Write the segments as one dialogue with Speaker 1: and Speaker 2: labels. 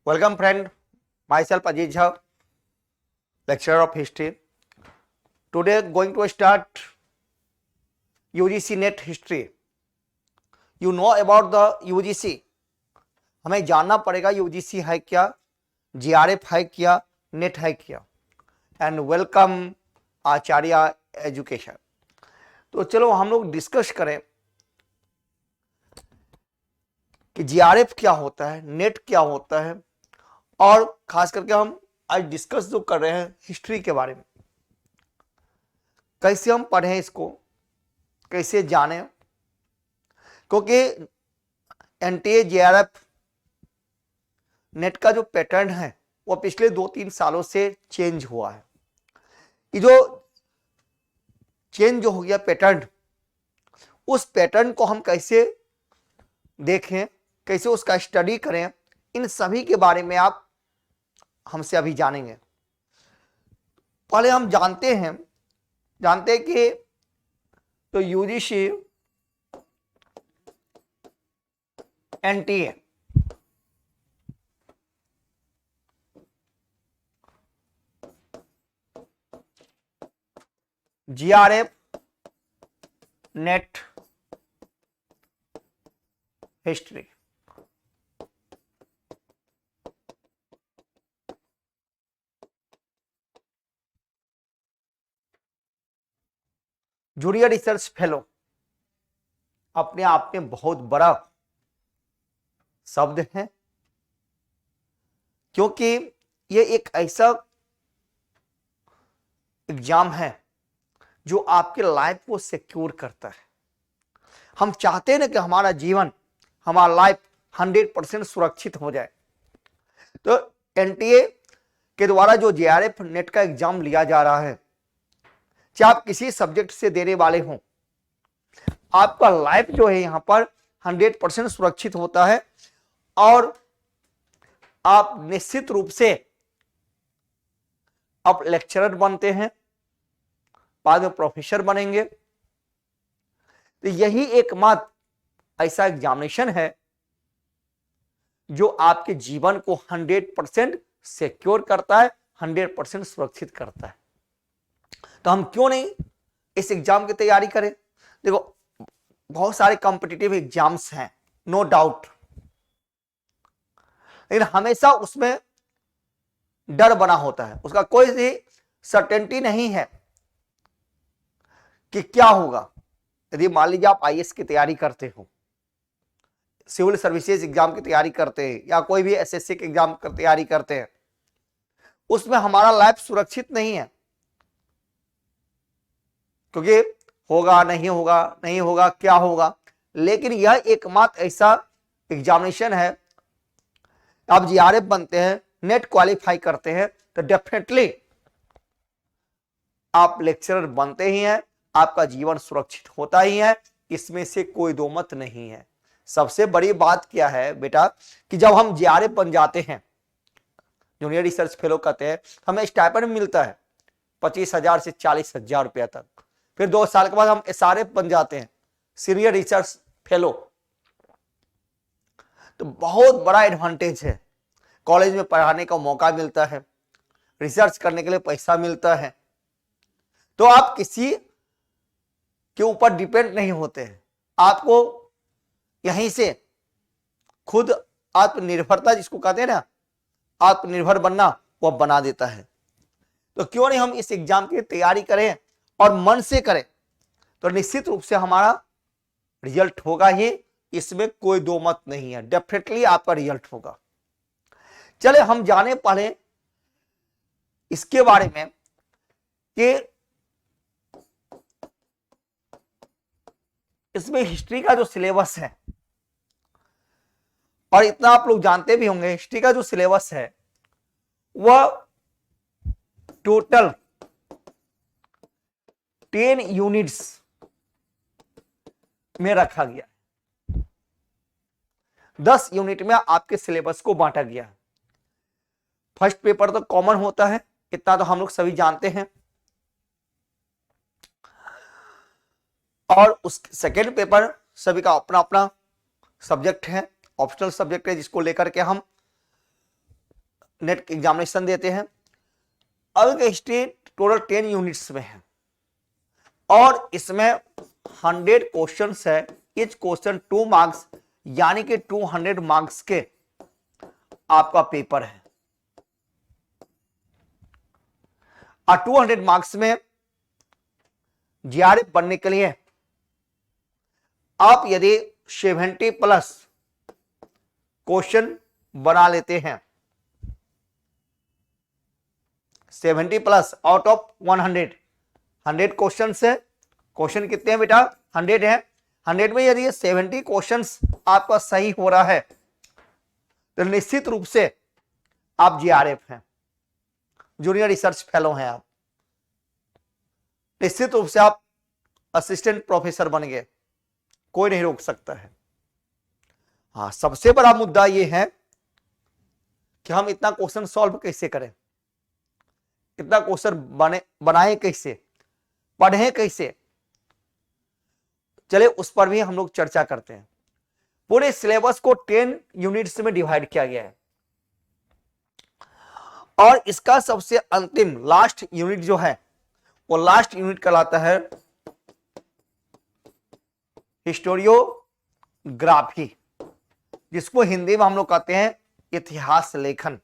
Speaker 1: Welcome friend, myself Ajit Jha, lecturer of history. Today going to start UGC NET history. You know about the UGC. हमें जानना पड़ेगा UGC है क्या, GRF है क्या, NET है क्या. And welcome Acharya education. तो चलो हम लोग डिस्कस करें कि GRF क्या होता है, NET क्या होता है, और खास करके हम आज डिस्कस जो कर रहे हैं हिस्ट्री के बारे में. कैसे हम पढ़ें इसको, कैसे जानें, क्योंकि एनटीए जेआरएफ नेट का जो पैटर्न है वो पिछले 2-3 सालों से चेंज हुआ है. ये जो चेंज जो हो गया पैटर्न, उस पैटर्न को हम कैसे देखें, कैसे उसका स्टडी करें, इन सभी के बारे में आप हमसे अभी जानेंगे. पहले हम जानते हैं कि तो UGC NTA GRF net history. Junior research fellow अपने आप में बहुत बड़ा शब्द है, क्योंकि ये एक ऐसा एग्जाम है जो आपके लाइफ को सिक्योर करता है. हम चाहते हैं ना कि हमारा जीवन, हमारा लाइफ 100% सुरक्षित हो जाए. तो एनटीए के द्वारा जो जेआरएफ नेट का एग्जाम लिया जा रहा है, चाहे आप किसी सब्जेक्ट से देने वाले हों, आपका लाइफ जो है यहां पर 100% सुरक्षित होता है और आप निश्चित रूप से अब लेक्चरर बनते हैं, बाद में प्रोफेसर बनेंगे. तो यही एकमात्र ऐसा एग्जामिनेशन है जो आपके जीवन को 100% सिक्योर करता है, 100% सुरक्षित करता है. तो हम क्यों नहीं इस एग्जाम की तैयारी करें. देखो, बहुत सारे कॉम्पिटिटिव एग्जाम्स हैं, नो डाउट, लेकिन हमेशा उसमें डर बना होता है. उसका कोई भी सर्टेनिटी नहीं है कि क्या होगा. यदि मान लीजिए आप आईएएस की तैयारी करते हो, सिविल सर्विसेज एग्जाम की तैयारी करते हैं, या कोई भी एसएससी के एग्जाम की तैयारी करते हैं, उसमें हमारा लाइफ सुरक्षित नहीं है, क्योंकि होगा नहीं होगा, नहीं होगा क्या होगा. लेकिन यह एकमात्र ऐसा एग्जामिनेशन है, आप जीआरएफ बनते हैं, नेट क्वालिफाई करते हैं, तो डेफिनेटली आप लेक्चरर बनते ही हैं, आपका जीवन सुरक्षित होता ही है, इसमें से कोई दो मत नहीं है. सबसे बड़ी बात क्या है बेटा, कि जब हम जीआरएफ बन जाते हैं, जूनियर रिसर्च फेलो कहते हैं, हमें स्टाइपेंड मिलता है 25,000 से 40,000 रुपया तक. फिर 2 साल के बाद हम एसआरएफ बन जाते हैं, सीनियर रिसर्च फेलो. तो बहुत बड़ा एडवांटेज है. कॉलेज में पढ़ाने का मौका मिलता है, रिसर्च करने के लिए पैसा मिलता है, तो आप किसी के ऊपर डिपेंड नहीं होते हैं. आपको यहीं से खुद आत्मनिर्भरता, जिसको कहते हैं ना, आत्मनिर्भर बनना, वो बना देता है. तो क्यों नहीं हम इस एग्जाम की तैयारी करें और मन से करें, तो निश्चित रूप से हमारा रिजल्ट होगा ही, इसमें कोई दो मत नहीं है. डेफिनेटली आपका रिजल्ट होगा. चले हम जाने पहले इसके बारे में कि इसमें हिस्ट्री का जो सिलेबस है, और इतना आप लोग जानते भी होंगे, हिस्ट्री का जो सिलेबस है वह टोटल 10 यूनिट्स में रखा गया. 10 यूनिट में आपके सिलेबस को बांटा गया है. फर्स्ट पेपर तो कॉमन होता है, इतना तो हम लोग सभी जानते हैं, और उस सेकेंड पेपर सभी का अपना अपना सब्जेक्ट है, ऑप्शनल सब्जेक्ट है, जिसको लेकर के हम नेट एग्जामिनेशन देते हैं। अब हिस्ट्री टोटल 10 यूनिट्स में है और इसमें 100 क्वेश्चंस है। इच क्वेश्चन 2 मार्क्स, यानी कि 200 मार्क्स के आपका पेपर है। और 200 मार्क्स में जीआरएफ बनने के लिए आप यदि 70+ क्वेश्चन बना लेते हैं, 70+ आउट ऑफ 100 क्वेश्चन है। क्वेश्चन कितने हैं बेटा? 100 है। 100 में यदि 70 क्वेश्चंस आपका सही हो रहा है तो निश्चित रूप से आप जीआरएफ हैं, जूनियर रिसर्च फेलो हैं आप, निश्चित रूप से आप असिस्टेंट प्रोफेसर बन गए, कोई नहीं रोक सकता है। हाँ, सबसे बड़ा मुद्दा यह है कि हम इतना क्वेश्चन सॉल्व कैसे करें, इतना क्वेश्चन बनाए कैसे, पढ़ें कैसे। चले उस पर भी हम लोग चर्चा करते हैं। पूरे सिलेबस को 10 यूनिट्स में डिवाइड किया गया है और इसका सबसे अंतिम लास्ट यूनिट जो है वो लास्ट यूनिट कहलाता है हिस्टोरियोग्राफी, जिसको हिंदी में हम लोग कहते हैं इतिहास लेखन।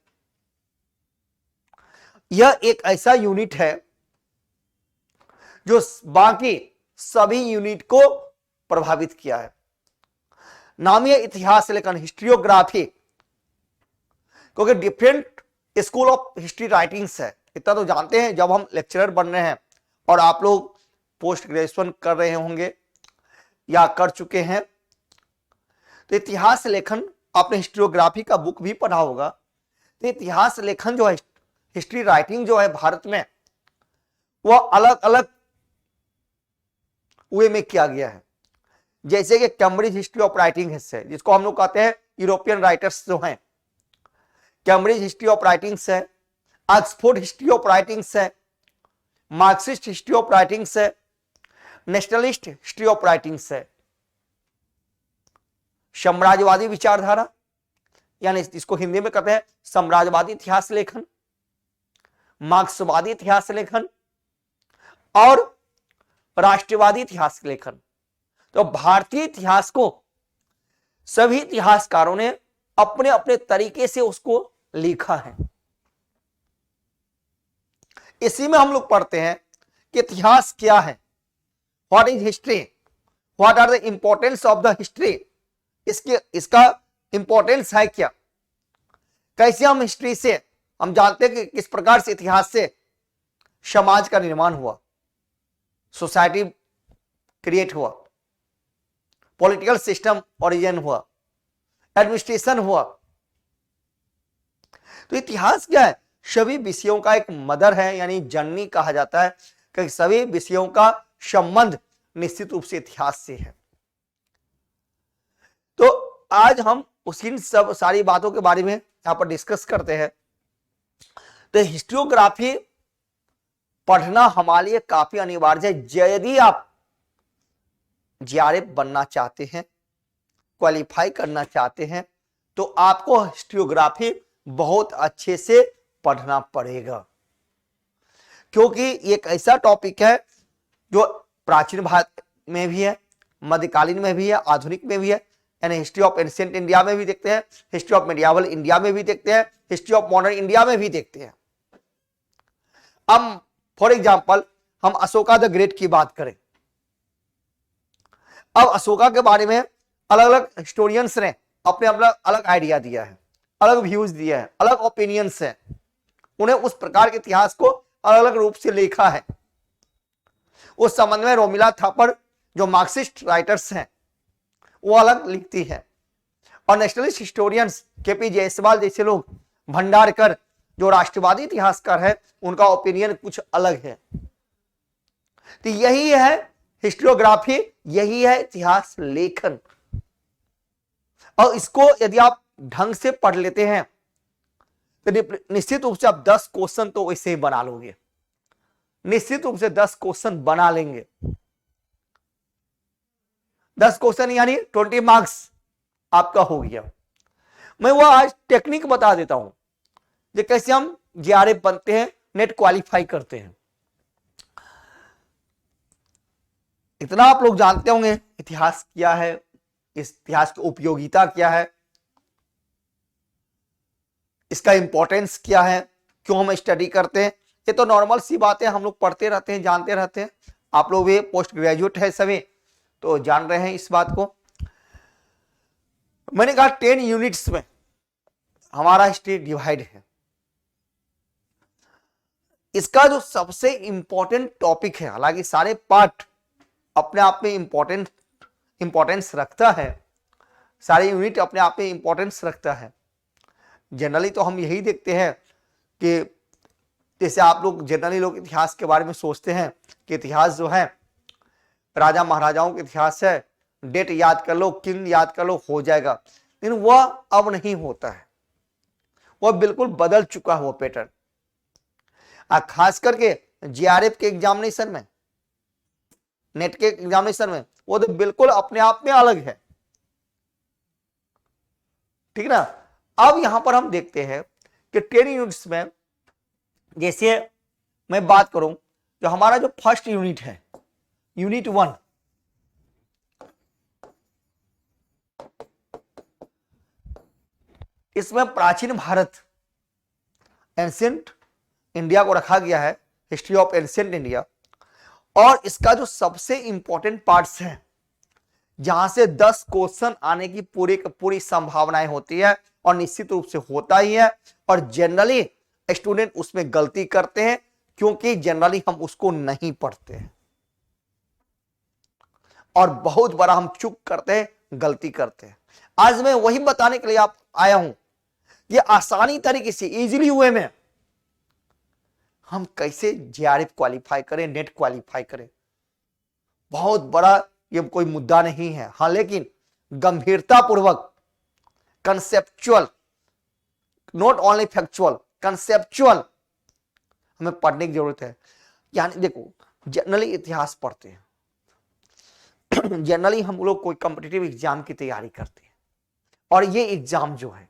Speaker 1: यह एक ऐसा यूनिट है जो बाकी सभी यूनिट को प्रभावित किया है। नाम है इतिहास लेखन, हिस्ट्रियोग्राफी, क्योंकि different school of history writings है। इतना तो जानते हैं, जब हम लेक्चरर बन रहे हैं और आप लोग पोस्ट ग्रेजुएशन कर रहे होंगे या कर चुके हैं, तो इतिहास लेखन, आपने हिस्ट्रियोग्राफी का बुक भी पढ़ा होगा। तो इतिहास लेखन जो है, हिस्ट्री राइटिंग जो है भारत में, वह अलग अलग वे में किया गया है। जैसे कि कैम्ब्रिज हिस्ट्री ऑफ राइटिंग है, जिसको हम लोग कहते हैं यूरोपियन राइटर्स जो हैं, कैम्ब्रिज हिस्ट्री ऑफ राइटिंग्स है, ऑक्सफोर्ड हिस्ट्री ऑफ राइटिंग्स है, मार्क्सिस्ट हिस्ट्री ऑफ राइटिंग्स है, नेशनलिस्ट हिस्ट्री ऑफ राइटिंग्स है, साम्राज्यवादी विचारधारा, यानी इसको हिंदी में कहते हैं साम्राज्यवादी इतिहास लेखन, मार्क्सवादी इतिहास लेखन और राष्ट्रवादी इतिहास लेखन। तो भारतीय इतिहास को सभी इतिहासकारों ने अपने अपने तरीके से उसको लिखा है। इसी में हम लोग पढ़ते हैं कि इतिहास क्या है, what is history, what are the importance of the history, इसका इंपॉर्टेंस है क्या, कैसे हम हिस्ट्री से हम जानते हैं कि किस प्रकार से इतिहास से समाज का निर्माण हुआ, सोसाइटी क्रिएट हुआ, पॉलिटिकल सिस्टम ओरिजिन हुआ, एडमिनिस्ट्रेशन हुआ। तो इतिहास क्या है? सभी विषयों का एक मदर है, यानी जननी कहा जाता है, कि सभी विषयों का संबंध निश्चित रूप से इतिहास से है। तो आज हम उसी सब सारी बातों के बारे में यहां पर डिस्कस करते हैं। तो हिस्टोग्राफी पढ़ना हमारे लिए काफी अनिवार्य है। यदि आप जीआरएफ बनना चाहते हैं, क्वालिफाई करना चाहते हैं, तो आपको हिस्टोग्राफी बहुत अच्छे से पढ़ना पड़ेगा, क्योंकि एक ऐसा टॉपिक है जो प्राचीन भारत में भी है, मध्यकालीन में भी है, आधुनिक में भी है। यानी हिस्ट्री ऑफ एंशिएंट इंडिया में भी देखते हैं, हिस्ट्री ऑफ मेडिएवल इंडिया में भी देखते हैं, हिस्ट्री ऑफ मॉडर्न इंडिया में भी देखते हैं। अब फॉर एग्जाम्पल हम अशोका द ग्रेट की बात करें। अब अशोका के बारे में अलग अलग हिस्टोरियंस ने अपने अपना अलग आइडिया दिया है, अलग व्यूज दिया है, अलग ओपिनियंस है। उन्हें उस प्रकार के इतिहास को अलग अलग रूप से लिखा है। उस संबंध में रोमिला थापर जो मार्क्सिस्ट राइटर्स हैं वो अलग लिखती है, और नेशनलिस्ट हिस्टोरियंस केपी जायसवाल जैसे लोग, भंडारकर जो राष्ट्रवादी इतिहासकार है, उनका ओपिनियन कुछ अलग है। तो यही है हिस्टोग्राफी, यही है इतिहास लेखन। और इसको यदि आप ढंग से पढ़ लेते हैं तो निश्चित रूप से आप 10 क्वेश्चन तो वैसे ही बना लोगे, निश्चित रूप से 10 क्वेश्चन बना लेंगे। 10 क्वेश्चन यानी 20 मार्क्स आपका हो गया। मैं वो आज टेक्निक बता देता हूं ये कैसे हम जीआरएफ बनते हैं, नेट क्वालिफाई करते हैं। इतना आप लोग जानते होंगे इतिहास क्या है, इस इतिहास की उपयोगिता क्या है, इसका इंपॉर्टेंस क्या है, क्यों हम स्टडी करते हैं। ये तो नॉर्मल सी बातें हम लोग पढ़ते रहते हैं, जानते रहते हैं। आप लोग भी पोस्ट ग्रेजुएट है सभी, तो जान रहे हैं इस बात को। मैंने कहा 10 यूनिट्स में हमारा हिस्ट्री डिवाइड है। इसका जो सबसे इंपॉर्टेंट टॉपिक है, हालांकि सारे पार्ट अपने आप में इंपॉर्टेंस रखता है, सारे यूनिट अपने आप में इंपॉर्टेंस रखता है। जनरली तो हम यही देखते हैं कि जैसे आप लोग जनरली लोग इतिहास के बारे में सोचते हैं कि इतिहास जो है राजा महाराजाओं का इतिहास है, डेट याद कर लो, किंग याद कर लो, हो जाएगा। लेकिन वह अब नहीं होता है, वह बिल्कुल बदल चुका है वो पैटर्न। खास करके जीआरएफ के एग्जामिनेशन में, नेट के एग्जामिनेशन में, वो तो बिल्कुल अपने आप में अलग है, ठीक ना। अब यहां पर हम देखते हैं कि 10 यूनिट्स में, जैसे मैं बात करूं जो हमारा जो फर्स्ट यूनिट है, यूनिट 1, इसमें प्राचीन भारत, एंशिएंट इंडिया को रखा गया है, हिस्ट्री ऑफ एंशिएंट इंडिया। और इसका जो सबसे इंपॉर्टेंट पार्ट्स हैं, जहां से 10 क्वेश्चन आने की पूरी संभावनाएं होती है, और निश्चित रूप से होता ही है। और जनरली स्टूडेंट उसमें गलती करते हैं, क्योंकि जनरली हम उसको नहीं पढ़ते हैं, और बहुत बड़ा हम चूक करते हैं, गलती करते हैं। आज मैं वही बताने के लिए आप आया हूं, ये आसानी तरीके से, इजीली वे में हम कैसे जीआरएफ क्वालिफाई करें, नेट क्वालिफाई करें। बहुत बड़ा ये कोई मुद्दा नहीं है, हाँ, लेकिन गंभीरता पूर्वक, conceptual, not only factual, conceptual हमें पढ़ने की जरूरत है। यानी देखो, जनरली इतिहास पढ़ते हैं, जनरली हम लोग कोई कॉम्पिटिटिव एग्जाम की तैयारी करते हैं, और ये एग्जाम जो है,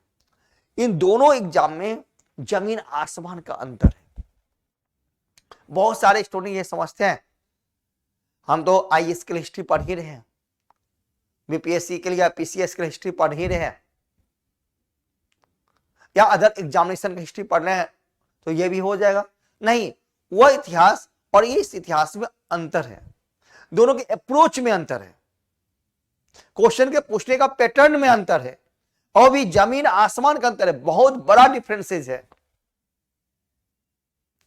Speaker 1: इन दोनों एग्जाम में जमीन आसमान का अंतर है। बहुत सारे स्टूडेंट ये समझते हैं हम तो आईएएस के लिए हिस्ट्री पढ़ ही रहे हैं, बीपीएससी के लिए या पीसीएस के लिए हिस्ट्री पढ़ ही रहे हैं, या अदर एग्जामिनेशन की हिस्ट्री पढ़ रहे हैं तो ये भी हो जाएगा। नहीं, वह इतिहास और इस इतिहास में अंतर है, दोनों के अप्रोच में अंतर है, क्वेश्चन के पूछने का पैटर्न में अंतर है, और भी जमीन आसमान का अंतर है, बहुत बड़ा डिफरेंसेस है।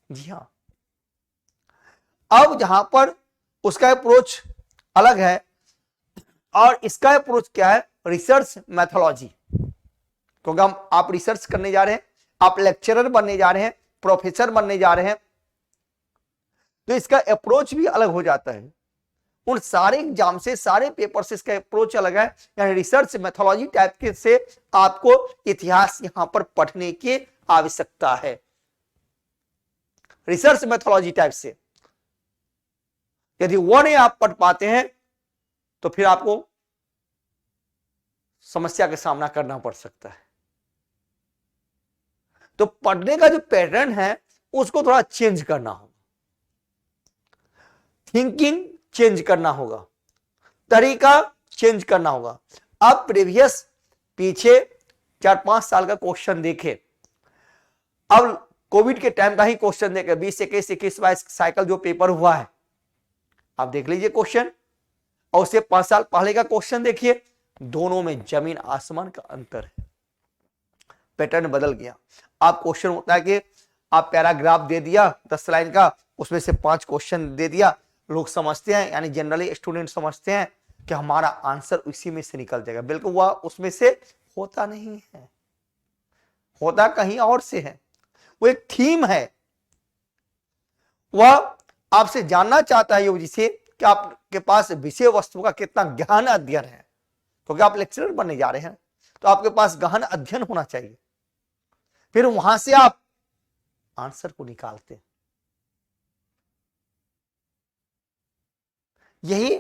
Speaker 1: जी हां, अब जहां पर उसका अप्रोच अलग है, और इसका अप्रोच क्या है, रिसर्च मैथोलॉजी। क्योंकि आप रिसर्च करने जा रहे हैं, आप लेक्चरर बनने जा रहे हैं, प्रोफेसर बनने जा रहे हैं, तो इसका अप्रोच भी अलग हो जाता है। उन सारे एग्जाम से, सारे पेपर से इसका अप्रोच अलग है। यानी रिसर्च मैथोलॉजी टाइप के से आपको इतिहास यहां पर पढ़ने की आवश्यकता है, रिसर्च मैथोलॉजी टाइप से। यदि वो नहीं आप पढ़ पाते हैं तो फिर आपको समस्या का सामना करना पड़ सकता है। तो पढ़ने का जो पैटर्न है उसको थोड़ा चेंज करना होगा, थिंकिंग चेंज करना होगा, तरीका चेंज करना होगा। अब प्रीवियस पीछे 4-5 साल का क्वेश्चन देखे, अब कोविड के टाइम का ही क्वेश्चन देखे, 20, 21, 22 साइकिल जो पेपर हुआ है, आप देख लीजिए क्वेश्चन, और उससे 5 साल पहले का क्वेश्चन देखिए, दोनों में जमीन आसमान का अंतर है, पैटर्न बदल गया। आप क्वेश्चन होता है कि आप पैराग्राफ दे दिया 10 लाइन का, उसमें से 5 क्वेश्चन दे दिया, लोग समझते हैं, यानी जनरली स्टूडेंट समझते हैं कि हमारा आंसर उसी में से निकल जाएगा। बिल्कुल वह उसमें से होता नहीं है, होता कहीं और से है। वो एक थीम है, वह आपसे जानना चाहता है यूजीसी कि आपके पास विषय वस्तु का कितना गहन अध्ययन है। क्योंकि आप लेक्चरर बनने जा रहे हैं तो आपके पास गहन अध्ययन होना चाहिए, फिर वहां से आप आंसर को निकालते हैं। यही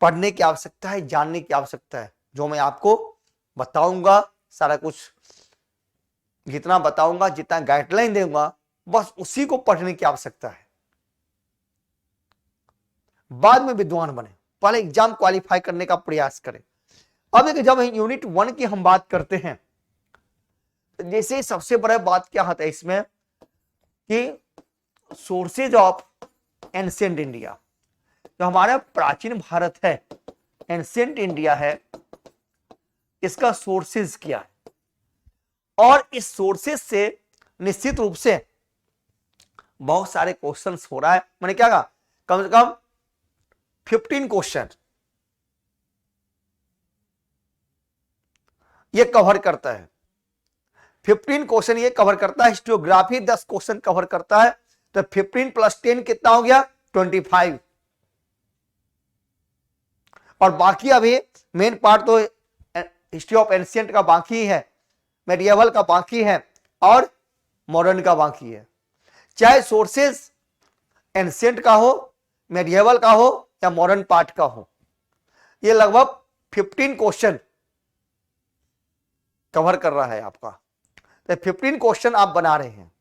Speaker 1: पढ़ने की आवश्यकता है, जानने की आवश्यकता है, जो मैं आपको बताऊंगा। सारा कुछ जितना बताऊंगा, जितना गाइडलाइन दूंगा, बस उसी को पढ़ने की आवश्यकता है। बाद में विद्वान बने, पहले एग्जाम क्वालिफाई करने का प्रयास करें। अब एक जब यूनिट 1 की हम बात करते हैं, जैसे सबसे बड़ा बात क्या होता है इसमें कि सोर्सेज ऑफ एंशिएंट इंडिया, जो हमारा प्राचीन भारत है, एंशिएंट इंडिया है, इसका सोर्सेज क्या है, और इस सोर्सेज से निश्चित रूप से बहुत सारे क्वेश्चंस हो रहा है। मैंने क्या कहा, कम से कम 15 क्वेश्चन ये कवर करता है। 15 क्वेश्चन ये कवर करता है। हिस्टोग्राफी 10 क्वेश्चन कवर करता है, तो 15 + 10 कितना हो गया, 25। और बाकी अभी मेन पार्ट तो हिस्ट्री ऑफ एंशिएंट का बाकी है, मेडिएवल का बाकी है, और मॉडर्न का बाकी है। चाहे सोर्सेज एंशिएंट का हो, मेडिएवल का हो, या मॉडर्न पार्ट का हो, ये लगभग 15 क्वेश्चन कवर कर रहा है आपका। तो 15 क्वेश्चन आप बना रहे हैं।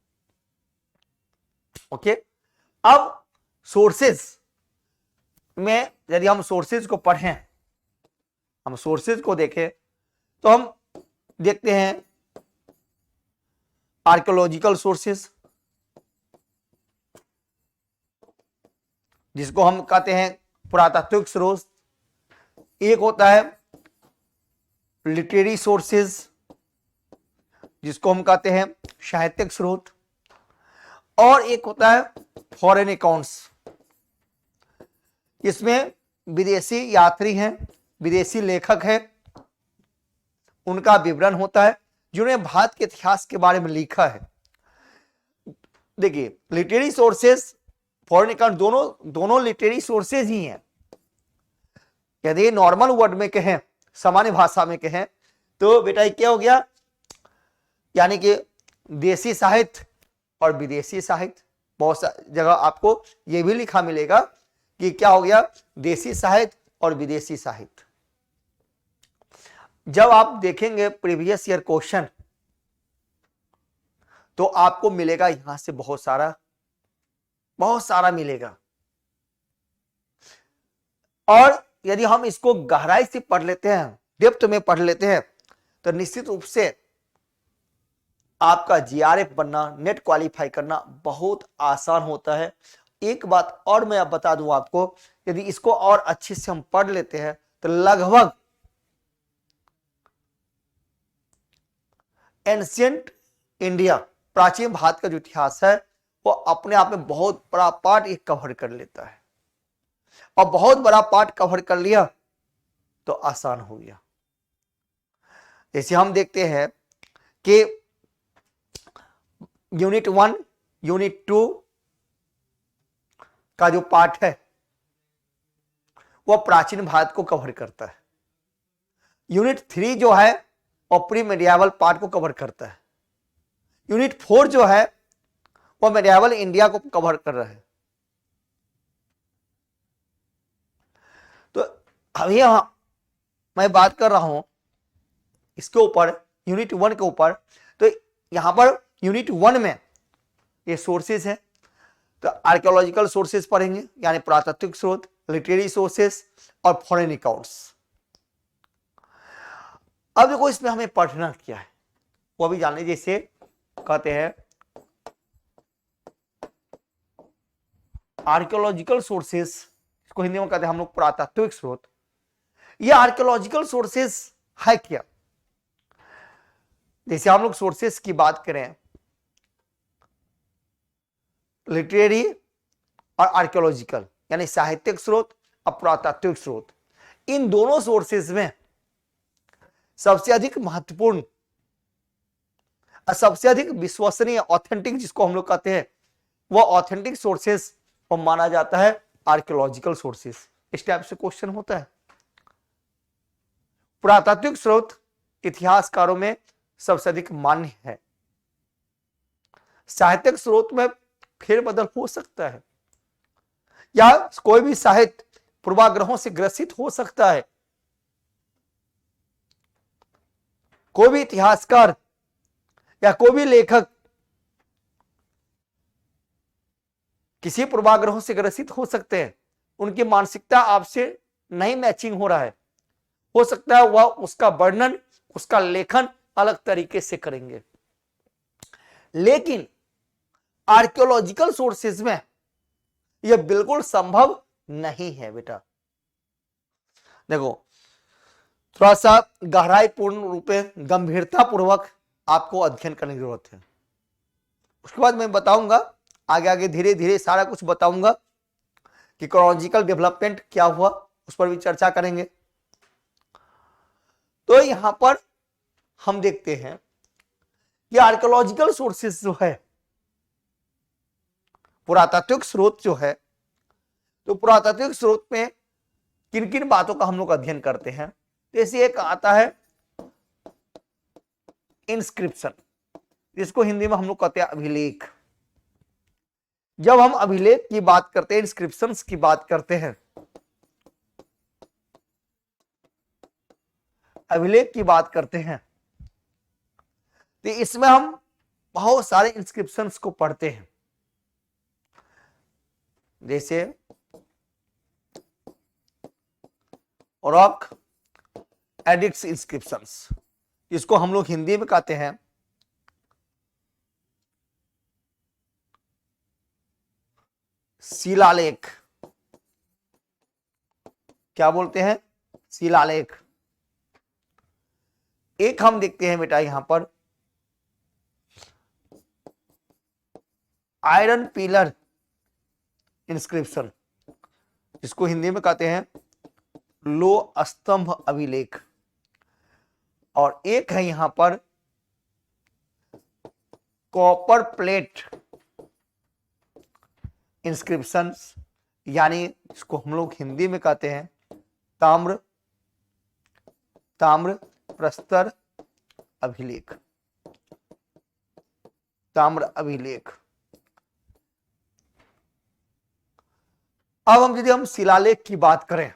Speaker 1: ओके, अब सोर्सेज में यदि हम सोर्सेज को पढ़ें, हम सोर्सेज को देखें, तो हम देखते हैं आर्कियोलॉजिकल सोर्सेज, जिसको हम कहते हैं पुरातात्विक स्रोत। एक होता है लिटरेरी सोर्सेज, जिसको हम कहते हैं साहित्यिक स्रोत, और एक होता है फॉरेन अकाउंट्स। इसमें विदेशी यात्री हैं, विदेशी लेखक हैं, उनका विवरण होता है, जिन्होंने भारत के इतिहास के बारे में लिखा है। देखिए, लिटरेरी सोर्सेज, फॉरेन अकाउंट, दोनों लिटरेरी सोर्सेज ही हैं। यदि नॉर्मल वर्ड में कहें, सामान्य भाषा में कहें, तो बेटा क्या हो गया, यानी कि देसी साहित्य और विदेशी साहित्य। बहुत सारी जगह आपको यह भी लिखा मिलेगा कि क्या हो गया, देसी साहित्य और विदेशी साहित्य। जब आप देखेंगे प्रीवियस ईयर क्वेश्चन, तो आपको मिलेगा यहां से बहुत सारा मिलेगा। और यदि हम इसको गहराई से पढ़ लेते हैं, डेप्थ में पढ़ लेते हैं, तो निश्चित रूप से आपका जीआरएफ बनना, नेट क्वालिफाई करना बहुत आसान होता है। एक बात और मैं अब बता दूं आपको, यदि इसको और अच्छे से हम पढ़ लेते हैं, तो लगभग एंशिएंट इंडिया, प्राचीन भारत का जो इतिहास है, वो अपने आप में बहुत बड़ा पार्ट ये कवर कर लेता है। और बहुत बड़ा पार्ट कवर कर लिया तो आसान हो गया। जैसे हम देखते हैं कि यूनिट 1, यूनिट 2 का जो पार्ट है, वह प्राचीन भारत को कवर करता है। यूनिट 3 जो है, और प्री मेडिएवल पार्ट को कवर करता है। यूनिट 4 जो है, वह मेडिएवल इंडिया को कवर कर रहा है। तो अभी मैं बात कर रहा हूं इसके ऊपर, यूनिट 1 के ऊपर। तो यहां पर यूनिट 1 में ये सोर्सेज है, तो आर्कियोलॉजिकल सोर्सेज पढ़ेंगे, यानी पुरातात्विक स्रोत, लिटरेरी सोर्सेज और फॉरेन अकाउंट्स। अब देखो इसमें हमें पढ़ना क्या है, वो भी जान लीजिए। जैसे कहते हैं आर्कियोलॉजिकल सोर्सेज, इसको हिंदी में कहते हैं हम लोग पुरातात्विक स्रोत। ये आर्कियोलॉजिकल सोर्सेज है क्या? जैसे हम लोग सोर्सेज की बात करें, लिटरेरी और आर्कियोलॉजिकल, यानी साहित्यिक स्रोत और पुरातात्विक स्रोत, इन दोनों सोर्सेज में सबसे अधिक महत्वपूर्ण और सबसे अधिक विश्वसनीय, ऑथेंटिक जिसको हम लोग कहते हैं, वो ऑथेंटिक सोर्सेज को माना जाता है आर्कियोलॉजिकल सोर्सेज। इस टाइप से क्वेश्चन होता है। पुरातात्विक स्रोत इतिहासकारों में सबसे अधिक मान्य है। साहित्यिक स्रोत में फेरबदल हो सकता है, या कोई भी साहित्य पूर्वाग्रहों से ग्रसित हो सकता है। कोई भी इतिहासकार या कोई भी लेखक किसी पूर्वाग्रहों से ग्रसित हो सकते हैं, उनकी मानसिकता आपसे नहीं मैचिंग हो रहा है, हो सकता है वह उसका वर्णन, उसका लेखन अलग तरीके से करेंगे। लेकिन आर्कियोलॉजिकल सोर्सेज में यह बिल्कुल संभव नहीं है बेटा। देखो, थोड़ा सा गहराई पूर्ण रूप में गंभीरता पूर्वक आपको अध्ययन करने की जरूरत है। उसके बाद मैं बताऊंगा आगे आगे धीरे धीरे सारा कुछ बताऊंगा कि क्रोनोलॉजिकल डेवलपमेंट क्या हुआ, उस पर भी चर्चा करेंगे। तो यहां पर हम देखते हैं कि आर्कियोलॉजिकल सोर्सेस जो है, पुरातात्विक स्रोत जो है, तो पुरातात्विक स्रोत में किन किन बातों का हम लोग अध्ययन करते हैं। जैसे एक आता है इंस्क्रिप्शन, जिसको हिंदी में हम लोग कहते हैं अभिलेख। जब हम अभिलेख की बात करते हैं, इंस्क्रिप्शंस की बात करते हैं, अभिलेख की बात करते हैं, तो इसमें हम बहुत सारे इंस्क्रिप्शंस को पढ़ते हैं। जैसे रॉक एडिक्ट्स इंस्क्रिप्शंस, इसको हम लोग हिंदी में कहते हैं शिलालेख। क्या बोलते हैं? शिलालेख। एक हम देखते हैं बेटा यहां पर आयरन पिलर इंस्क्रिप्शन, जिसको हिंदी में कहते हैं लो स्तंभ अभिलेख। और एक है यहां पर कॉपर प्लेट इंस्क्रिप्शंस, यानी इसको हम लोग हिंदी में कहते हैं ताम्र प्रस्तर अभिलेख। ताम्र अभिलेख। अब यदि हम शिलालेख की बात करें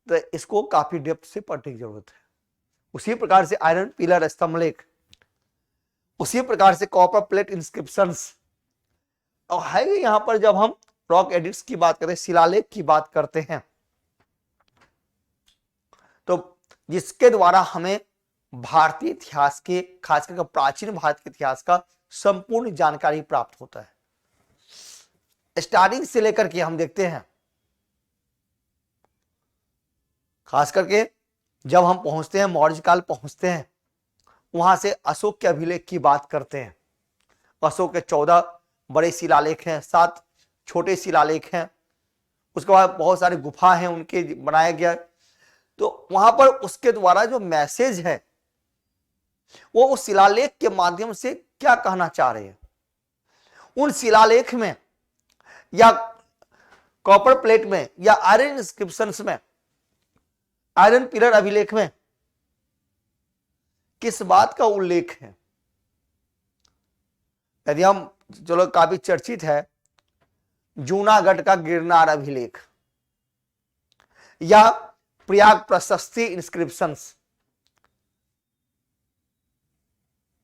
Speaker 1: तो इसको काफी डेप्थ से पढ़ने की जरूरत है। उसी प्रकार से आयरन पिलर स्तंभलेख, उसी प्रकार से कॉपर प्लेट इंस्क्रिप्शंस, और है यहां पर जब हम रॉक एडिक्ट्स की बात करें, शिलालेख की बात करते हैं, तो जिसके द्वारा हमें भारतीय इतिहास के, खासकर प्राचीन भारत के इतिहास का संपूर्ण जानकारी प्राप्त होता है। स्टार्टिंग से लेकर के हम देखते हैं, खास करके जब हम पहुंचते हैं मौर्य काल पहुंचते हैं, वहां से अशोक के अभिलेख की बात करते हैं। अशोक के 14 बड़े शिलालेख हैं, 7 छोटे शिलालेख हैं। उसके बाद बहुत सारे गुफा हैं उनके बनाया गया। तो वहां पर उसके द्वारा जो मैसेज है वो उस शिलालेख के माध्यम से क्या कहना चाह रहे हैं। उन शिलालेख में या कॉपर प्लेट में या आयरन इंस्क्रिप्शंस में, आयरन पिलर अभिलेख में किस बात का उल्लेख है। यदि हम, चलो काफी चर्चित है जूनागढ़ का गिरनार अभिलेख या प्रयाग प्रशस्ति इंस्क्रिप्शंस,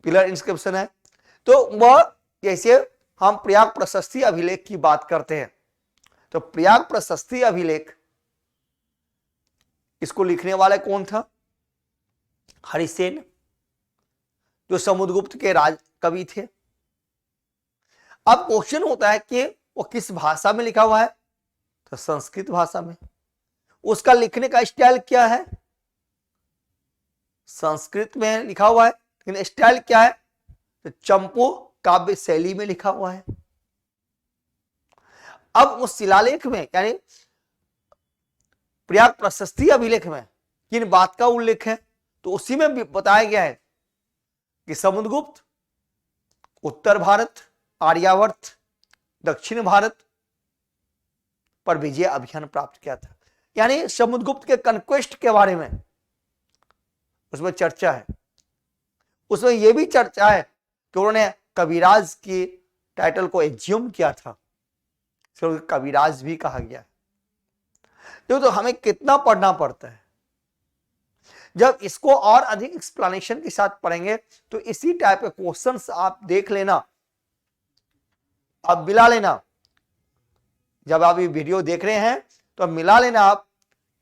Speaker 1: पिलर इंस्क्रिप्शन है, तो वह जैसे हम प्रयाग प्रशस्ति अभिलेख की बात करते हैं, तो प्रयाग प्रशस्ति अभिलेख, इसको लिखने वाले कौन था? हरिसेन, जो समुद्रगुप्त के राज कवि थे। अब क्वेश्चन होता है कि वो किस भाषा में लिखा हुआ है, तो संस्कृत भाषा में। उसका लिखने का स्टाइल क्या है? संस्कृत में लिखा हुआ है, लेकिन स्टाइल क्या है? तो चंपू काव्य शैली में लिखा हुआ है। अब उस शिलालेख में यानी प्रयाग प्रशस्ति अभिलेख में किन बात का उल्लेख है, तो उसी में भी बताया गया है कि समुद्रगुप्त उत्तर भारत, आर्यावर्त, दक्षिण भारत पर विजय अभियान प्राप्त किया था। यानी समुद्रगुप्त के कन्क्वेस्ट के बारे में उसमें चर्चा है। उसमें यह भी चर्चा है कि उन्होंने कविराज की टाइटल को एज्यूम किया था, इसलिए कविराज भी कहा गया है। तो हमें कितना पढ़ना पड़ता है। जब इसको और अधिक एक्सप्लेनेशन के साथ पढ़ेंगे तो इसी टाइप के क्वेश्चंस आप देख लेना, आप मिला लेना। जब आप ये वीडियो देख रहे हैं तो अब मिला लेना आप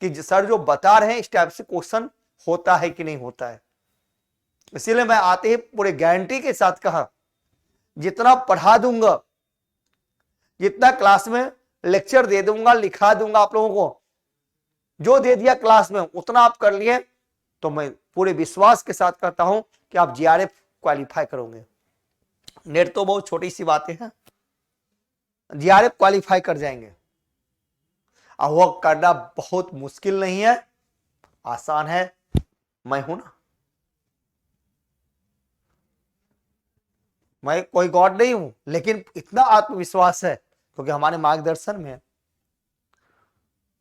Speaker 1: कि सर जो बता रहे हैं इस टाइप से क्वेश्चन होता है कि नहीं होता है। इसीलिए मैं आते ही पूरे गारंटी के साथ कहा, जितना पढ़ा दूंगा, जितना क्लास में लेक्चर दे दूंगा, लिखा दूंगा आप लोगों को, जो दे दिया क्लास में उतना आप कर लिए, तो मैं पूरे विश्वास के साथ कहता हूं कि आप जीआरएफ क्वालिफाई करोगे। नेट तो बहुत छोटी सी बातें हैं, जीआरएफ क्वालिफाई कर जाएंगे। और वो करना बहुत मुश्किल नहीं है, आसान है। मैं हूं ना, मैं कोई गॉड नहीं हूं, लेकिन इतना आत्मविश्वास है क्योंकि हमारे मार्गदर्शन में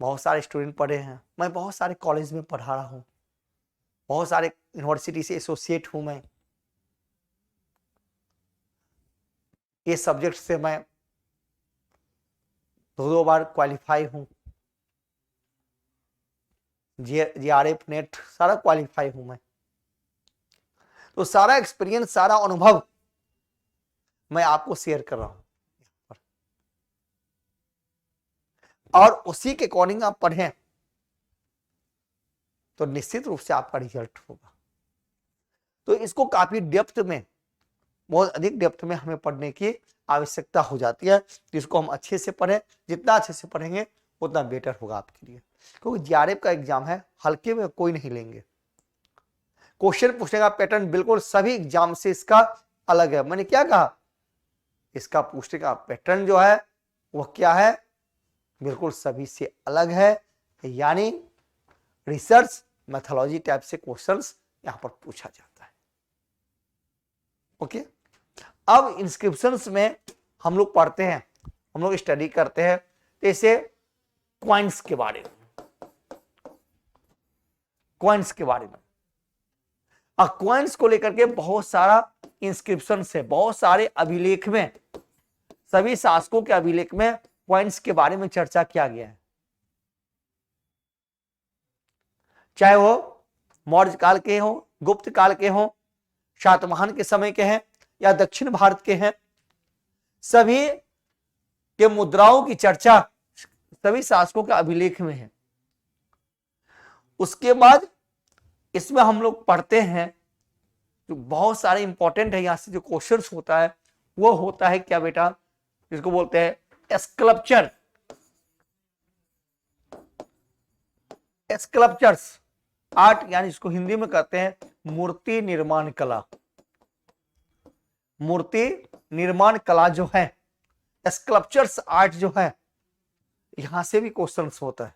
Speaker 1: बहुत सारे स्टूडेंट पढ़े हैं, मैं बहुत सारे कॉलेज में पढ़ा रहा हूं, बहुत सारे यूनिवर्सिटी से एसोसिएट हूं मैं, ये सब्जेक्ट से मैं 2 बार क्वालिफाई हूं, जीआरएफ नेट सारा क्वालिफाई हूं मैं। तो सारा एक्सपीरियंस, सारा अनुभव मैं आपको शेयर कर रहा हूं, और उसी के अकॉर्डिंग आप पढ़ें तो निश्चित रूप से आपका रिजल्ट होगा। तो इसको काफी डेप्थ में, बहुत अधिक डेप्थ में हमें पढ़ने की आवश्यकता हो जाती है, जिसको हम अच्छे से पढ़ें। जितना अच्छे से पढ़ेंगे उतना बेटर होगा आपके लिए, क्योंकि जीआरएफ का एग्जाम है, हल्के में कोई नहीं लेंगे। क्वेश्चन पूछने का पैटर्न बिल्कुल सभी एग्जाम से इसका अलग है। मैंने क्या कहा, इसका पूछने का पैटर्न जो है वह क्या है, बिल्कुल सभी से अलग है। यानी रिसर्च मैथोलॉजी टाइप से क्वेश्चंस यहां पर पूछा जाता है। ओके, अब इंस्क्रिप्शंस में हम लोग पढ़ते हैं, हम लोग स्टडी करते हैं जैसे क्वाइंस के बारे में, क्वाइंस के बारे में। अब क्वाइंस को लेकर के बहुत सारा इंस्क्रिप्शन है, बहुत सारे अभिलेख में, सभी शासकों के अभिलेख में क्वाइंस के बारे में चर्चा किया गया है, चाहे वो मौर्य काल के हो, गुप्त काल के हो, शातवाहन के समय के हैं या दक्षिण भारत के हैं, सभी के मुद्राओं की चर्चा सभी शासकों के अभिलेख में है। उसके बाद इसमें हम लोग पढ़ते हैं जो बहुत सारे इंपॉर्टेंट है, यहां से जो क्वेश्चंस होता है वो होता है क्या बेटा, जिसको बोलते हैं स्कल्पचर, स्कल्पचर्स आर्ट, यानी इसको हिंदी में कहते हैं मूर्ति निर्माण कला। मूर्ति निर्माण कला जो है, स्कल्पचर्स आर्ट जो है, यहां से भी क्वेश्चंस होता है।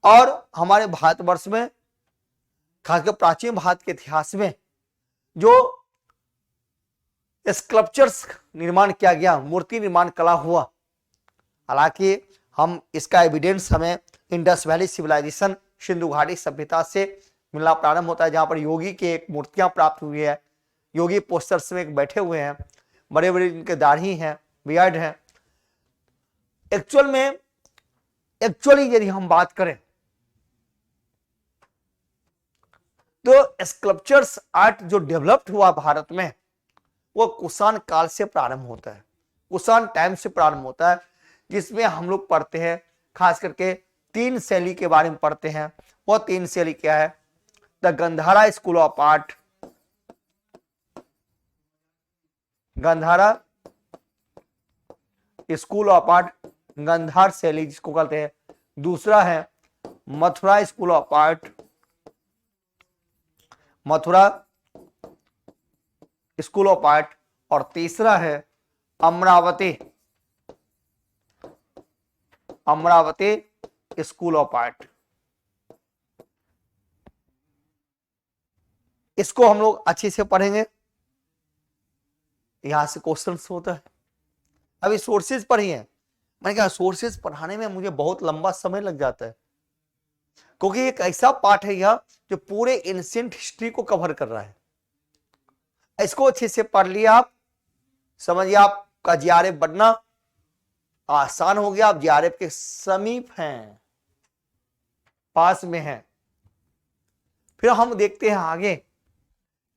Speaker 1: और हमारे भारतवर्ष में, खासकर प्राचीन भारत के इतिहास में जो स्कल्पचर्स निर्माण किया गया, मूर्ति निर्माण कला हुआ, हालांकि हम इसका एविडेंस हमें इंडस वैली सिविलाइजेशन, सिंधु घाटी सभ्यता से मिलना प्रारंभ होता है, जहां पर योगी की एक मूर्तियां प्राप्त हुई है। योगी पोस्टर्स में बैठे हुए हैं, बड़े बड़े इनके दाढ़ी हैं, बियर्ड हैं। एक्चुअली यदि हम बात करें तो स्कल्पचर्स आर्ट जो डेवलप्ड हुआ भारत में, वो कुषाण काल से प्रारंभ होता है, कुषाण टाइम से प्रारंभ होता है, जिसमें हम लोग पढ़ते हैं खास करके 3 शैली के बारे में पढ़ते हैं। वो 3 शैली क्या है, the Gandhara school of art, Gandhara school of art, Gandhara शैली जिसको कहते हैं। दूसरा है Mathura school of art, Mathura school of art. और तीसरा है Amaravati, Amaravati school of art. इसको हम लोग अच्छे से पढ़ेंगे, यहां से क्वेश्चंस होता है। अभी सोर्सेज पढ़िए, मैंने कहा सोर्सेज पढ़ाने में मुझे बहुत लंबा समय लग जाता है, क्योंकि एक ऐसा पार्ट है यह जो पूरे एंशिएंट हिस्ट्री को कवर कर रहा है। इसको अच्छे से पढ़ लिया आप, समझिए आपका जीआरएफ बनना आसान हो गया। आप जीआरएफ के समीप हैं, पास में हैं। फिर हम देखते हैं आगे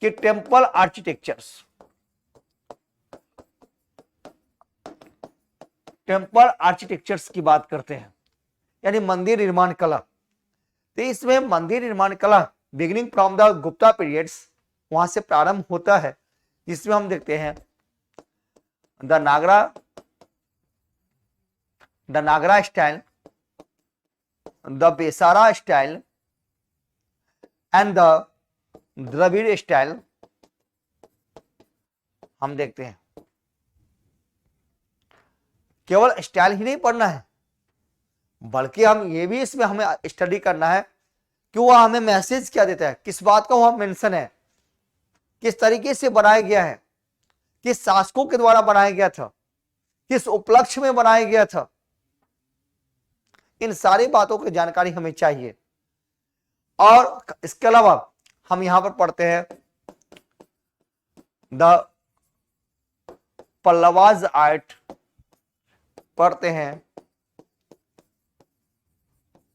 Speaker 1: कि टेम्पल आर्किटेक्चर्स, टेम्पल आर्किटेक्चर्स की बात करते हैं, यानी मंदिर निर्माण कला। तो इसमें मंदिर निर्माण कला beginning from the Gupta periods, वहां से प्रारंभ होता है, जिसमें हम देखते हैं the Nagara style, the Vesara style and the Dravida style. हम देखते हैं केवल स्टाइल ही नहीं पढ़ना है, बल्कि हम ये भी इसमें हमें स्टडी करना है कि वह हमें मैसेज क्या देता है, किस बात का वह मेंशन है, किस तरीके से बनाया गया है, किस शासकों के द्वारा बनाया गया था, किस उपलक्ष्य में बनाया गया था। इन सारी बातों की जानकारी हमें चाहिए। और इसके अलावा हम यहां पर पढ़ते हैं द पल्लवाज आर्ट, पढ़ते हैं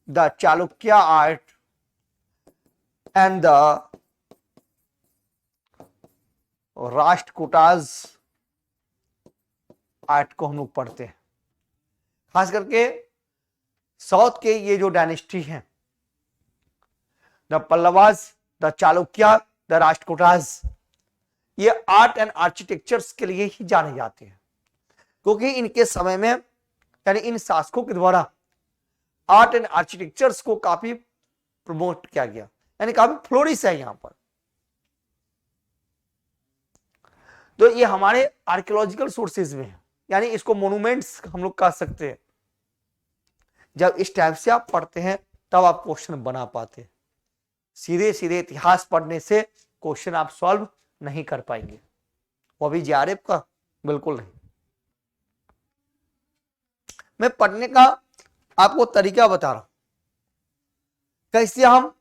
Speaker 1: the Chalukya art and the Rashtrakutas art को हम लोग पढ़ते हैं। खास करके साउथ के ये जो डायनेस्टी हैं, the Pallavas, the Chalukya, the Rashtrakutas, ये आर्ट एंड आर्किटेक्चर्स के लिए ही जाने जाते हैं, क्योंकि इनके समय में यानी इन शासकों के द्वारा आर्ट एंड आर्किटेक्चर्स को काफी प्रमोट किया गया, यानी काफी फ्लोरिश है यहां पर। तो ये हमारे आर्कियोलॉजिकल सोर्सेज में है, यानी इसको मोन्यूमेंट्स हम लोग कह सकते हैं। जब इस टाइप से आप पढ़ते हैं तब आप क्वेश्चन बना पाते हैं। सीधे सीधे इतिहास पढ़ने से क्वेश्चन आप सॉल्व नहीं कर पाएंगे, वो भी जेआरएफ का बिल्कुल नहीं। मैं पढ़ने का आपको तरीका बता रहा हूं, कैसे हम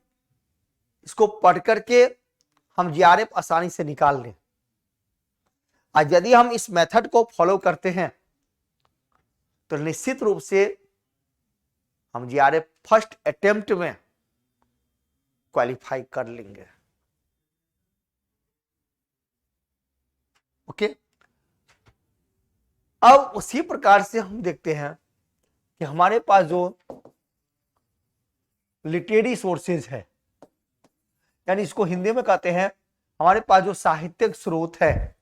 Speaker 1: इसको पढ़ करके हम जेआरएफ आसानी से निकाल लें। आज यदि हम इस मेथड को फॉलो करते हैं तो निश्चित रूप से हम जेआरएफ फर्स्ट अटेम्प्ट में क्वालिफाई कर लेंगे। ओके, अब उसी प्रकार से हम देखते हैं कि हमारे पास जो लिटरेरी सोर्सेज है, यानी इसको हिंदी में कहते हैं हमारे पास जो साहित्यिक स्रोत है,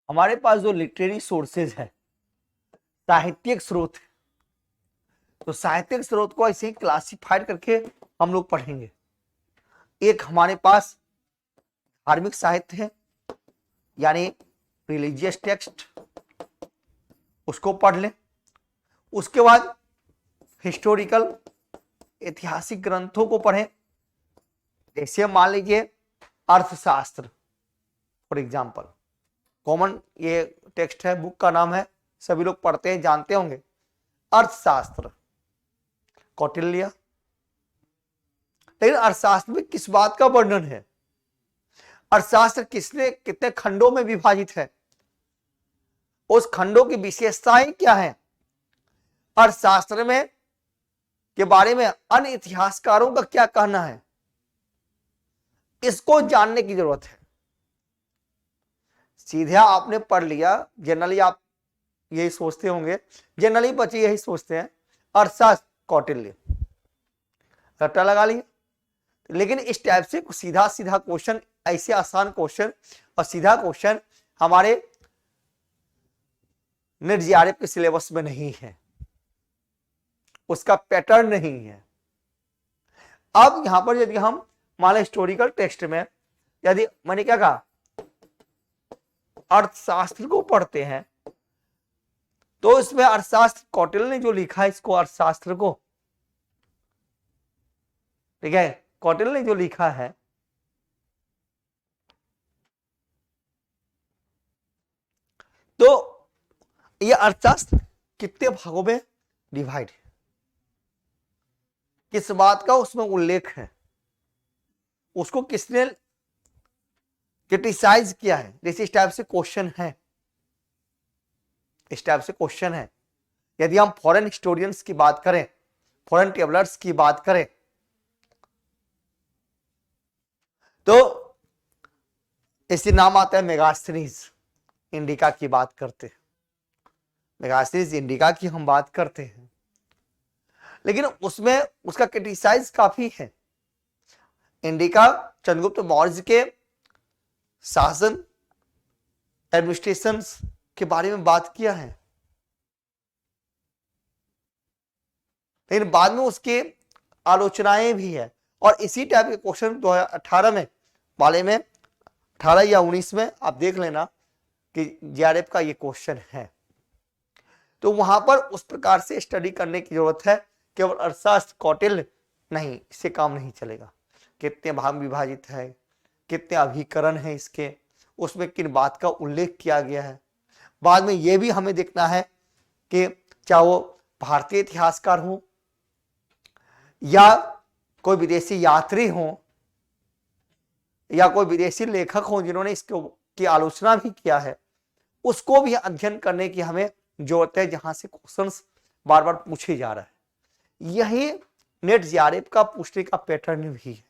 Speaker 1: हमारे पास जो लिटरेरी सोर्सेज है, साहित्यिक स्रोत, तो साहित्यिक स्रोत को ऐसे ही क्लासिफाइड करके हम लोग पढ़ेंगे। एक हमारे पास धार्मिक साहित्य है, यानी रिलीजियस टेक्स्ट, उसको पढ़ लें। उसके बाद हिस्टोरिकल, ऐतिहासिक ग्रंथों को पढ़ें, जैसे मान लीजिए अर्थशास्त्र फॉर एग्जाम्पल, कॉमन ये टेक्स्ट है, बुक का नाम है, सभी लोग पढ़ते हैं, जानते होंगे, अर्थशास्त्र कौटिल्य। लेकिन अर्थशास्त्र में किस बात का वर्णन है, अर्थशास्त्र किसने कितने खंडों में विभाजित है, उस खंडों की विशेषताएं क्या है, अर्थशास्त्र में के बारे में अन्य इतिहासकारों का क्या कहना है, इसको जानने की जरूरत है। सीधा आपने पढ़ लिया, जनरली आप यही सोचते होंगे, जनरली बच्चे यही सोचते हैं अर्थशास्त्र कौटिल्य, रट्टा लगा लिया। लेकिन इस टाइप से सीधा सीधा क्वेश्चन, ऐसे आसान क्वेश्चन और सीधा क्वेश्चन हमारे नेट जेआरएफ के सिलेबस में नहीं है, उसका पैटर्न नहीं है। अब यहां पर यदि हम मान लो हिस्टोरिकल टेक्स्ट में, यदि मैंने क्या कहा अर्थशास्त्र को पढ़ते हैं, तो इसमें अर्थशास्त्र कौटिल्य ने जो लिखा है, इसको अर्थशास्त्र को, ठीक है, कौटिल्य ने जो लिखा है, तो यह अर्थशास्त्र कितने भागों में डिवाइड, किस बात का उसमें उल्लेख है, उसको किसने क्रिटिसाइज किया है। जैसे इस टाइप से क्वेश्चन है, इस टाइप से क्वेश्चन है। यदि हम फॉरेन हिस्टोरियंस की बात करें, फॉरेन ट्रेवलर्स की बात करें, तो ऐसे नाम आता है मेगास्थनीज इंडिका की बात करते हैं, मेगास्थनीज इंडिका की हम बात करते हैं, लेकिन उसमें उसका क्रिटिसाइज काफी है। इंडिका चंद्रगुप्त मौर्य के शासन, एडमिनिस्ट्रेशन के बारे में बात किया है, लेकिन बाद में उसके आलोचनाएं भी है। और इसी टाइप के क्वेश्चन 2018 में वाले में 18 या 19 में आप देख लेना कि जीआरएफ का ये क्वेश्चन है। तो वहां पर उस प्रकार से स्टडी करने की जरूरत है, केवल अर्थशास्त्र कौटिल्य नहीं, इससे काम नहीं चलेगा। कितने भाग विभाजित है, कितने अभिकरण है इसके, उसमें किन बात का उल्लेख किया गया है। बाद में यह भी हमें देखना है कि चाहे वो भारतीय इतिहासकार हो या कोई विदेशी यात्री हो या कोई विदेशी लेखक हो जिन्होंने इसको की आलोचना भी किया है, उसको भी अध्ययन करने की हमें जरूरत है, जहां से क्वेश्चंस बार बार पूछे जा रहा है। यही नेट जीआरएफ का पूछने का पैटर्न भी है।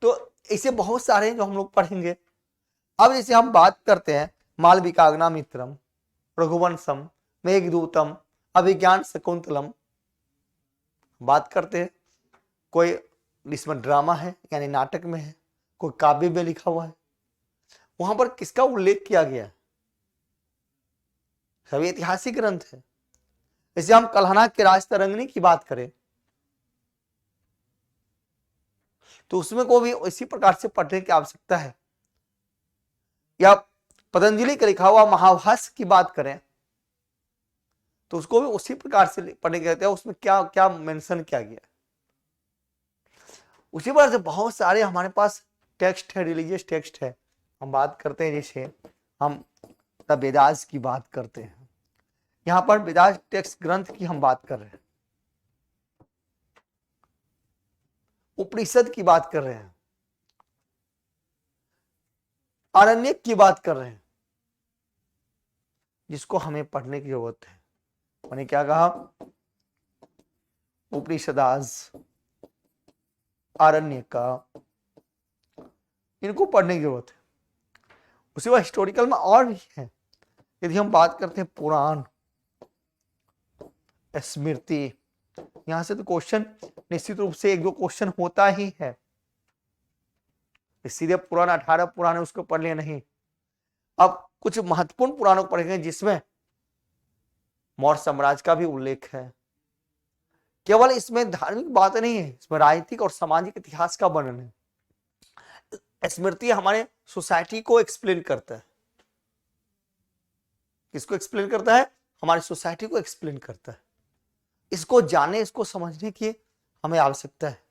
Speaker 1: तो ऐसे बहुत सारे हैं जो हम लोग पढ़ेंगे। अब जैसे हम बात करते हैं मालविकाग्निमित्रम, रघुवंशम, मेघदूतम, अभिज्ञान शकुंतलम, बात करते हैं कोई इसमें ड्रामा है यानी नाटक में है, कोई काव्य में लिखा हुआ है, वहां पर किसका उल्लेख किया गया है? सभी ऐतिहासिक ग्रंथ है। जैसे हम कल्हना के राजतरंगिणी की बात करें तो उसमें को भी इसी प्रकार से पढ़ने की आवश्यकता है। या पतंजलि का लिखा हुआ महाभाष्य की बात करें तो उसको भी उसी प्रकार से पढ़ने के कहते हैं, उसमें क्या क्या मेंशन किया गया। उसी प्रकार से बहुत सारे हमारे पास टेक्स्ट है, रिलीजियस टेक्स्ट है। हम बात करते हैं, जैसे हम वेदास की बात करते हैं, यहां पर वेदास टेक्स्ट ग्रंथ की हम बात कर रहे हैं, उपनिषद की बात कर रहे हैं, आरण्यक की बात कर रहे हैं, जिसको हमें पढ़ने की जरूरत है। मैंने क्या कहा? उपनिषदास, आरण्यक का, इनको पढ़ने की जरूरत है। उसी बात हिस्टोरिकल में और भी है। यदि हम बात करते हैं पुराण, स्मृति, यहां से तो क्वेश्चन निश्चित रूप से एक दो क्वेश्चन होता ही है। सीधे पुराण 18 पुराण है उसको पढ़ लिया नहीं। अब कुछ महत्वपूर्ण पुराणों को पढ़ेंगे जिसमें मौर्य साम्राज्य का भी उल्लेख है। केवल इसमें धार्मिक बात नहीं है, इसमें राजनीतिक और सामाजिक इतिहास का वर्णन है। स्मृति हमारे सोसाइटी को एक्सप्लेन करता है। किसको एक्सप्लेन करता है? हमारी सोसाइटी को एक्सप्लेन करता है। इसको जानने, इसको समझने की हमें आवश्यकता है।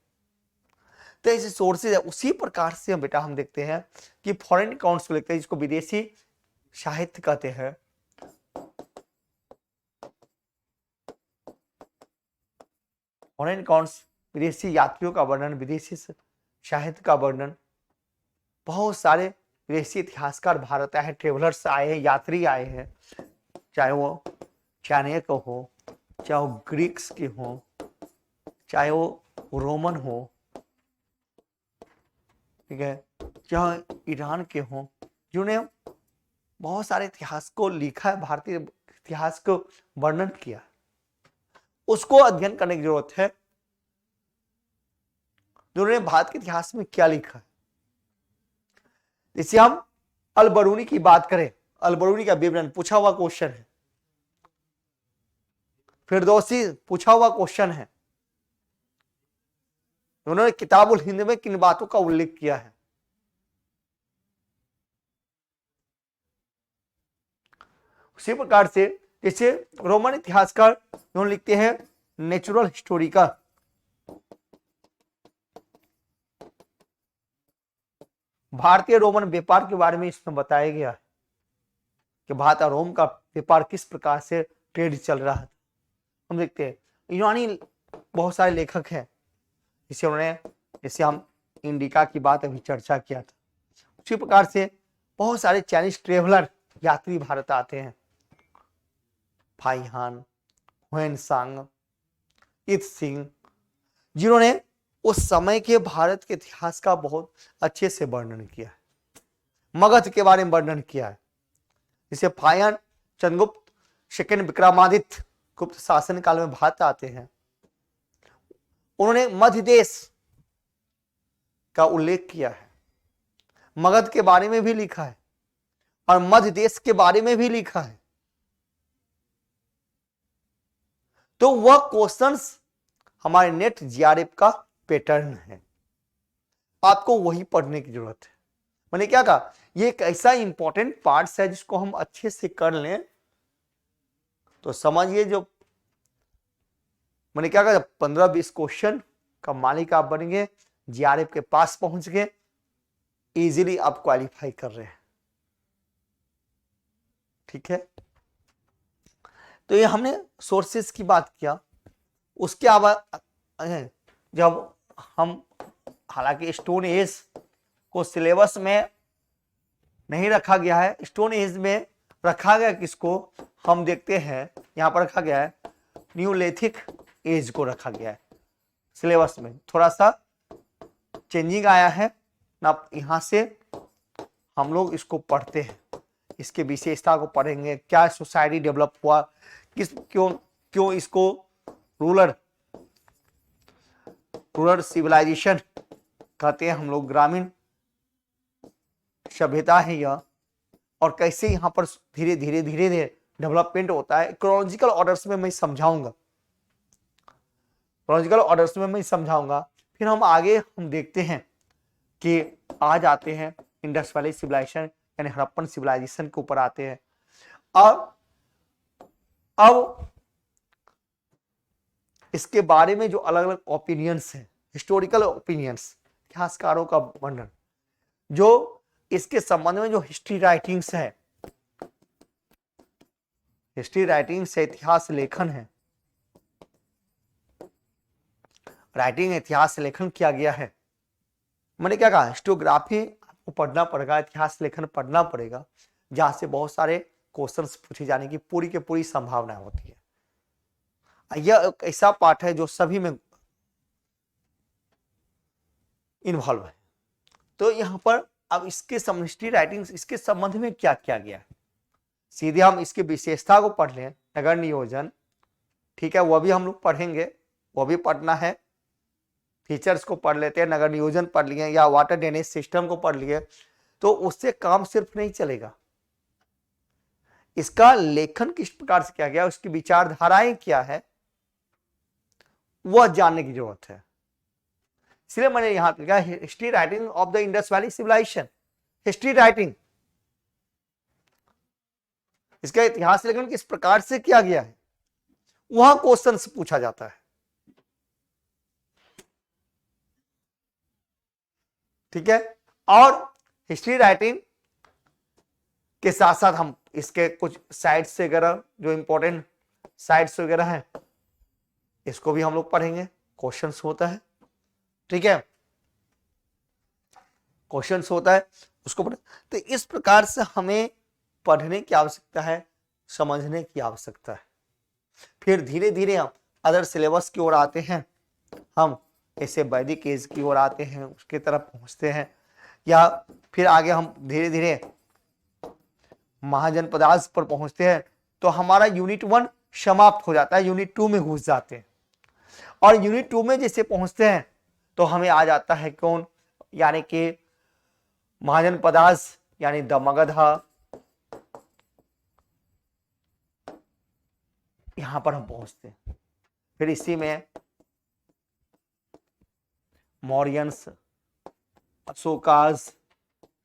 Speaker 1: तो ऐसे सोर्सेज है। उसी प्रकार से हम बेटा हम देखते हैं कि फॉरेन अकाउंट्स को लिखते हैं, जिसको विदेशी साहित्य कहते हैं। फॉरेन अकाउंट्स, विदेशी यात्रियों का वर्णन, विदेशी साहित्य का वर्णन। बहुत सारे विदेशी इतिहासकार भारत आए हैं, ट्रेवलर्स आए हैं, यात्री आए हैं, चाहे वो चाणक्य हो, चाहे वो ग्रीक्स के हो, चाहे वो रोमन हो, ठीक है, चाहे ईरान के हो, जिन्होंने बहुत सारे इतिहास को लिखा है, भारतीय इतिहास को वर्णन किया। उसको अध्ययन करने की जरूरत है, जिन्होंने भारत के इतिहास में क्या लिखा है। जैसे हम अल-बरूनी की बात करें, अल-बरूनी का विवरण पूछा हुआ क्वेश्चन है, फिरदौसी पूछा हुआ क्वेश्चन है। उन्होंने किताबुल हिंद में किन बातों का उल्लेख किया है। उसी प्रकार से जैसे रोमन इतिहासकार उन्होंने लिखते हैं नेचुरल हिस्टोरिका, भारतीय रोमन व्यापार के बारे में इसमें बताया गया है। कि भारत और रोम का व्यापार किस प्रकार से ट्रेड चल रहा था। हम देखते हैं यूनानी बहुत सारे लेखक हैं जिसे उन्होंने, जैसे हम इंडिका की बात अभी चर्चा किया था, उसी प्रकार से बहुत सारे चाइनीज ट्रेवलर यात्री भारत आते हैं। फाइहान, हुएनसांग, इत सिंह, जिन्होंने उस समय के भारत के इतिहास का बहुत अच्छे से वर्णन किया है, मगध के बारे में वर्णन किया है। जिसे फाइहान चंद्रगुप्त सेकंड विक्रमादित्य गुप्त शासन काल में भारत आते हैं, उन्होंने मध्य देश का उल्लेख किया है, मगध के बारे में भी लिखा है और मध्य देश के बारे में भी लिखा है। तो वह क्वेश्चंस हमारे नेट जीआरएफ का पैटर्न है, आपको वही पढ़ने की जरूरत है। मैंने क्या कहा, ये एक ऐसा इंपॉर्टेंट पार्ट है जिसको हम अच्छे से कर लें तो समझिए, जो मैंने क्या कहा, 15-20 क्वेश्चन का मालिक आप बनेंगे, जीआरएफ के पास पहुंच गए, इजीली आप क्वालिफाई कर रहे हैं। ठीक है, तो ये हमने सोर्सेस की बात किया। उसके अलावा जब हम, हालांकि स्टोन एज को सिलेबस में नहीं रखा गया है, स्टोन एज में रखा गया किसको, हम देखते हैं यहां पर रखा गया है न्यूलिथिक एज को रखा गया है सिलेबस में। थोड़ा सा चेंजिंग आया है ना, यहां से हम लोग इसको पढ़ते हैं, इसके विशेषता को पढ़ेंगे, क्या सोसाइटी डेवलप हुआ, किस क्यों इसको रूरल सिविलाइजेशन कहते हैं हम लोग, ग्रामीण सभ्यता है यह, और कैसे यहां पर धीरे धीरे डेवलपमेंट होता है। क्रोनोलॉजिकल ऑर्डर्स में मैं समझाऊंगा, फिर हम आगे हम देखते हैं कि आज आते हैं इंडस वैली सिविलाइजेशन यानी हड़प्पन सिविलाइजेशन के ऊपर आते हैं। और अब इसके बारे में जो अलग अलग ओपिनियंस हैं, हिस्टोरिकल ओपिनियंस, इतिहासकारों का वर्णन, जो इसके संबंध में जो हिस्ट्री राइटिंग्स है, इतिहास लेखन है, इतिहास लेखन किया गया है। मैंने क्या कहा, हिस्टोग्राफी आपको पढ़ना पड़ेगा, इतिहास लेखन पढ़ना पड़ेगा, जहां से बहुत सारे क्वेश्चंस पूछे जाने की पूरी संभावना होती है। यह एक ऐसा पार्ट है जो सभी में इन्वॉल्व है। तो यहां पर अब इसके हिस्ट्री राइटिंग्स, इसके संबंध में क्या किया गया है, सीधे हम इसकी विशेषता को पढ़ लें, नगर नियोजन, ठीक है, वह भी हम लोग पढ़ेंगे, वो भी पढ़ना है। फीचर्स को पढ़ लेते हैं, नगर नियोजन पढ़ लिए या वाटर ड्रेनेज सिस्टम को पढ़ लिए, तो उससे काम सिर्फ नहीं चलेगा, इसका लेखन किस प्रकार से किया गया, उसकी विचारधाराएं क्या है, वह जानने की जरूरत है। इसलिए मैंने यहां लिखा history writing of the Indus valley civilisation, history writing, इसका इतिहास लेखन किस प्रकार से किया गया है, वहां क्वेश्चन पूछा जाता है। ठीक है, और हिस्ट्री राइटिंग के साथ साथ हम इसके कुछ साइट्स वगैरह, जो इंपॉर्टेंट साइट्स वगैरह हैं, इसको भी हम लोग पढ़ेंगे, क्वेश्चंस होता है। ठीक है, क्वेश्चंस होता है, उसको पढ़े। तो इस प्रकार से हमें पढ़ने की आवश्यकता है, समझने की आवश्यकता है। फिर धीरे धीरे हम अदर सिलेबस की ओर आते हैं, हम ऐसे वैदिक एज की ओर आते हैं, उसके तरफ पहुंचते हैं, या फिर आगे हम धीरे धीरे महाजनपदार्थ पर पहुंचते हैं। तो हमारा यूनिट 1 समाप्त हो जाता है, यूनिट 2 में घुस जाते हैं, और यूनिट 2 में जैसे पहुंचते हैं तो हमें आ जाता है कौन, यानी कि महाजनपदार्थ यानी द मगध, यहां पर हम पहुंचते हैं। फिर इसी में मौर्यंस, अशोकास,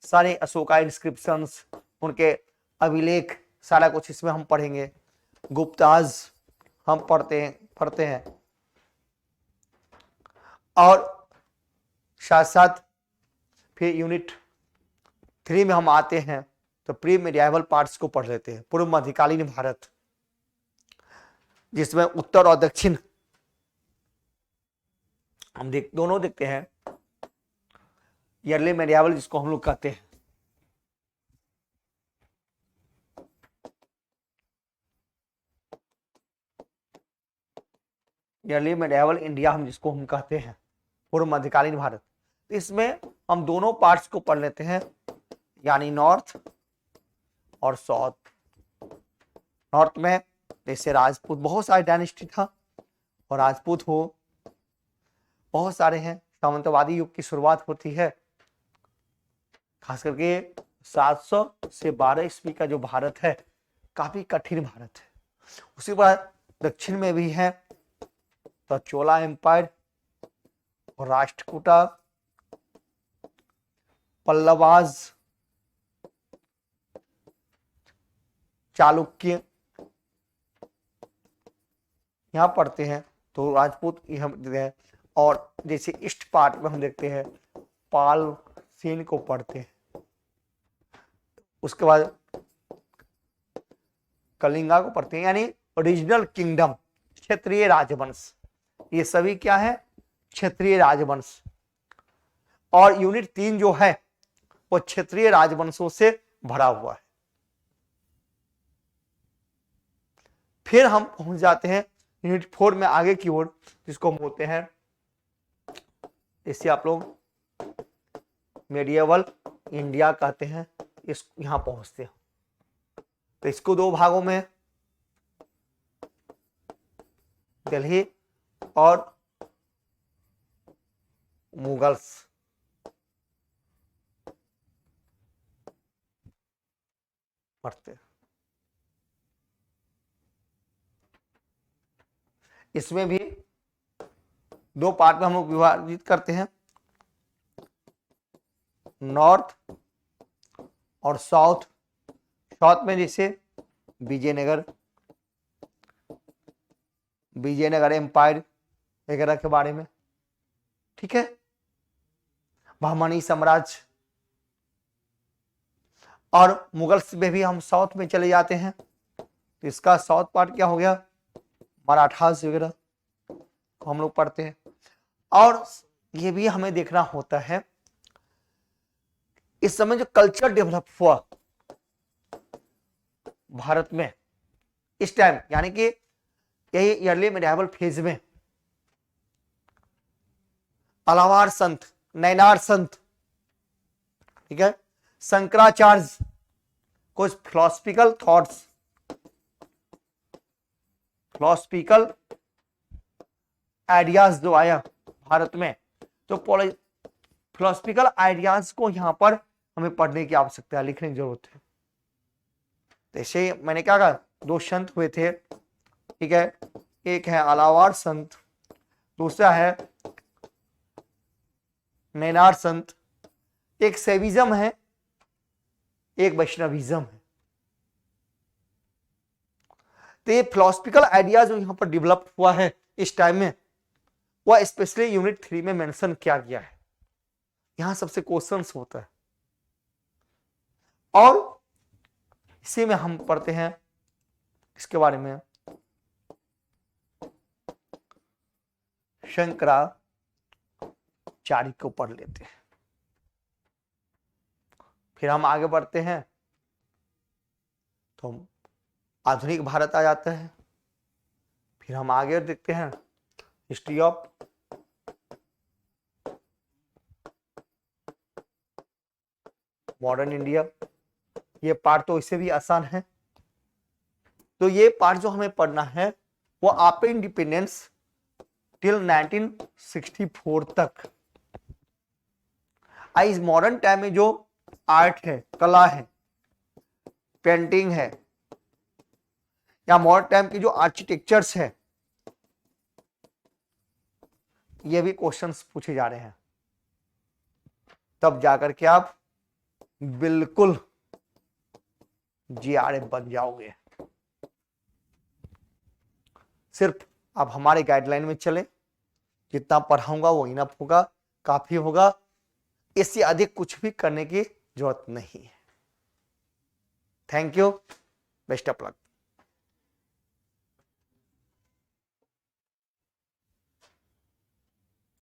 Speaker 1: सारे अशोका इंस्क्रिप्शंस, उनके अभिलेख, सारा कुछ इसमें हम पढ़ेंगे। गुप्ताज हम पढ़ते हैं, और साथ साथ फिर यूनिट 3 में हम आते हैं तो प्री मेडिएवल पार्ट्स को पढ़ लेते हैं। पूर्व मध्यकालीन भारत, जिसमें उत्तर और दक्षिण हम दोनों देखते हैं। अर्ली मेडिएवल जिसको हम लोग कहते हैं, अर्ली मेडिएवल इंडिया हम जिसको हम कहते हैं, पूर्व मध्यकालीन भारत, इसमें हम दोनों पार्ट्स को पढ़ लेते हैं, यानी नॉर्थ और साउथ। नॉर्थ में जैसे राजपूत, बहुत सारे डायनेस्टी था और राजपूत हो बहुत सारे हैं। सामंतवादी युग की शुरुआत होती है, खास करके 700 से 12 ईस्वी का जो भारत है काफी कठिन भारत है। उसी बाद दक्षिण में भी है तो चोला एम्पायर और राष्ट्रकूटा, पल्लवाज, चालुक्य यहां पढ़ते हैं तो राजपूत यहाँ। और जैसे ईस्ट पार्ट में हम देखते हैं पाल सेन को पढ़ते हैं। उसके बाद कलिंगा को पढ़ते हैं, यानी ओरिजिनल किंगडम, क्षेत्रीय राजवंश। ये सभी क्या है? क्षेत्रीय राजवंश। और यूनिट 3 जो है वो क्षेत्रीय राजवंशों से भरा हुआ है। फिर हम पहुंच जाते हैं यूनिट 4 में आगे की ओर, जिसको हम बोलते हैं, इसे आप लोग मेडिएवल इंडिया कहते हैं। इस यहां पहुंचते हैं तो इसको 2 भागों में, दिल्ली और मुगल्स, पढ़ते हैं। इसमें भी 2 पार्ट में हम लोग विभाजित करते हैं, नॉर्थ और साउथ। साउथ में जैसे विजयनगर एम्पायर वगैरह के बारे में, ठीक है, बहमनी साम्राज्य। और मुगल्स में भी हम साउथ में चले जाते हैं तो इसका साउथ पार्ट क्या हो गया? मराठास वगैरह को हम लोग पढ़ते हैं। और ये भी हमें देखना होता है इस समय जो कल्चर डेवलप हुआ भारत में इस टाइम, यानी कि यही अर्ली मेडिएवल फेज में, अलावार संत, नैनार संत, ठीक है, शंकराचार्य, कुछ फिलोसफिकल थॉट्स, फिलोसफिकल आइडियाज जो आया भारत में, तो फिलोसफिकल आइडियाज को यहां पर हमें पढ़ने की आवश्यकता है, लिखने की जरूरत है। जैसे मैंने क्या कहा, 2 संत हुए थे, ठीक है, एक है अलावार संत, दूसरा है नैनार संत। एक सेविज्म है, एक वैष्णविज्म है। तो ये फिलोसफिकल आइडिया जो यहां पर डेवलप हुआ है इस टाइम में, वह स्पेशली यूनिट 3 में मेंशन किया गया है। यहां सबसे क्वेश्चंस होता है और इसी में हम पढ़ते हैं इसके बारे में, शंकराचार्य को पढ़ लेते हैं। फिर हम आगे बढ़ते हैं तो आधुनिक भारत आ जाता है। फिर हम आगे देखते हैं हिस्ट्री ऑफ मॉडर्न इंडिया। ये पार्ट तो इससे भी आसान है। तो ये पार्ट जो हमें पढ़ना है वो आफ्टर इंडिपेंडेंस टिल 1964 तक। इस मॉडर्न टाइम में जो आर्ट है, कला है, पेंटिंग है, या मॉडर्न टाइम की जो आर्किटेक्चर्स है, ये भी क्वेश्चंस पूछे जा रहे हैं। तब जाकर के आप बिल्कुल जीआरएफ बन जाओगे। सिर्फ आप हमारे गाइडलाइन में चले, जितना पढ़ाऊंगा वो इनफ होगा, काफी होगा। इससे अधिक कुछ भी करने की जरूरत नहीं है। Thank you, best of luck.